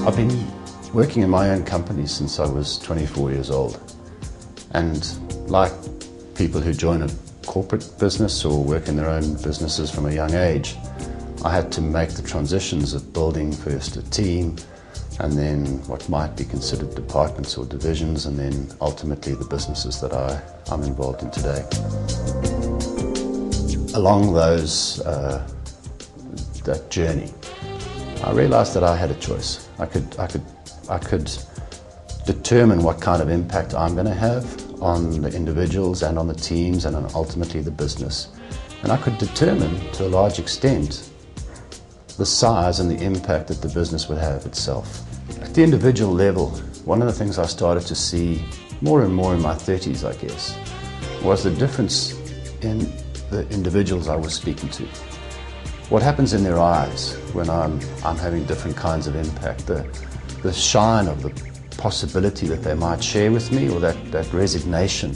I've been working in my own company since I was 24 years old, and like people who join a corporate business or work in their own businesses from a young age, I had to make the transitions of building first a team and then what might be considered departments or divisions, and then ultimately the businesses that I'm involved in today. Along that journey, I realized that I had a choice. I could determine what kind of impact I'm going to have on the individuals and on the teams and on ultimately the business. And I could determine to a large extent the size and the impact that the business would have itself. At the individual level, one of the things I started to see more and more in my 30s, I guess, was the difference in the individuals I was speaking to. What happens in their eyes when I'm having different kinds of impact, the shine of the possibility that they might share with me, or that resignation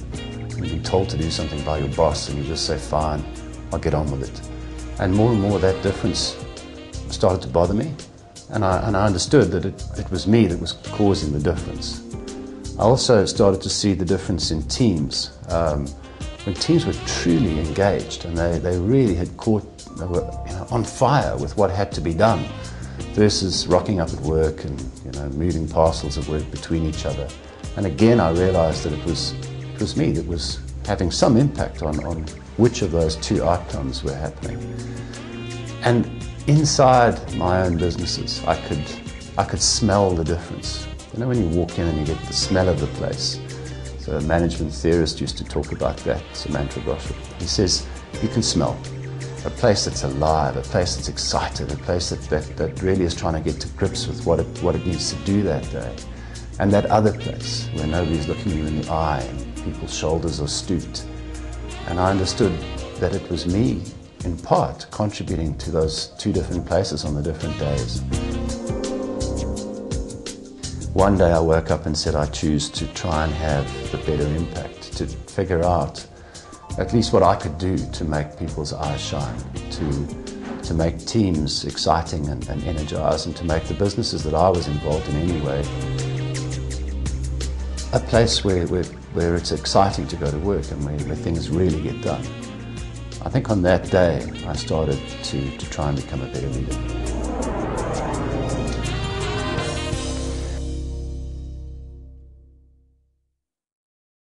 when you're told to do something by your boss and you just say, fine, I'll get on with it. And more that difference started to bother me, and I understood that it was me that was causing the difference. I also started to see the difference in teams. When teams were truly engaged and they really had they were on fire with what had to be done, versus rocking up at work and moving parcels of work between each other. And again, I realized that it was me that was having some impact on which of those two outcomes were happening. And inside my own businesses, I could smell the difference. When you walk in and you get the smell of the place. So a management theorist used to talk about that, Samantha Grosham. He says, you can smell a place that's alive, a place that's excited, a place that really is trying to get to grips with what it needs to do that day. And that other place where nobody's looking you in the eye and people's shoulders are stooped. And I understood that it was me, in part, contributing to those two different places on the different days. One day I woke up and said I choose to try and have the better impact, to figure out at least what I could do to make people's eyes shine, to make teams exciting and energized, and to make the businesses that I was involved in anyway a place where it's exciting to go to work and where things really get done. I think on that day I started to try and become a better leader.